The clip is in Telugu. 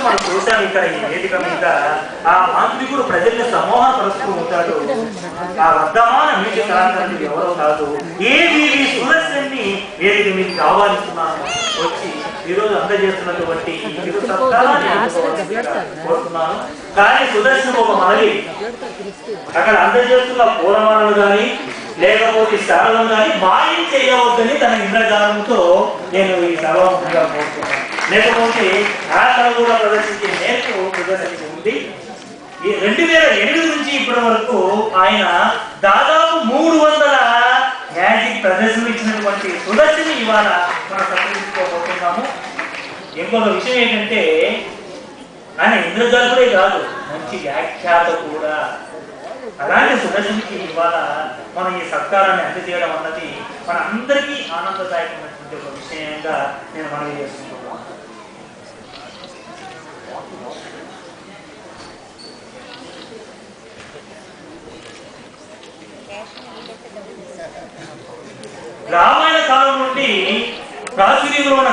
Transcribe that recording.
మనం చూసాం ఇక్కడ ఈ వేదిక మీద ఆ మాంత్రికుడు ప్రజల్ని సమూహపరుస్తూ ఉంటాడు. ఆ వర్ధమాన మీటి కళాకారులు ఎవరో కాదు, ఏవి సుదర్శన్ని వేదిక మీకు ఆహ్వానిస్తున్నాను. వచ్చి ఈరోజు అందజేస్తున్నటువంటి చిరు సత్కారాన్ని కోరుతున్నాను. కానీ సుదర్శన ఒక మనవి, అక్కడ అందజేస్తున్న పూలమాలలు కానీ లేకపోతే శాలను కానీ మాయం చేయవద్దని తన ఇంద్రజాలంతో నేను ఈ సర్వముఖంగా కోరుతున్నాను. లేకపోతే ఆ కళ కూడా ప్రదర్శించే నేర్పు ప్రదర్శించి ఉంది. ఈ 2008 నుంచి ఇప్పటి వరకు ఆయన దాదాపు 300 మ్యాజిక్ ప్రదర్శనలు ఇచ్చినటువంటి సుదర్శని ఇవాళ మనం సత్కరించుకోబోతున్నాము. ఇంకొక విషయం ఏంటంటే ఆయన ఇంద్రజాలుడే కాదు, మంచి వ్యాఖ్యాత కూడా. అలాంటి సుదర్శనికి ఇవాళ మనం ఈ సత్కారాన్ని అందజేయడం అన్నది మన అందరికీ ఆనందదాయకమైనటువంటి ఒక విషయంగా నేను మనవి చేసుకుంటున్నాను. రామాయణ కాలం నుండి ప్రాచుర్యంలో ఉన్న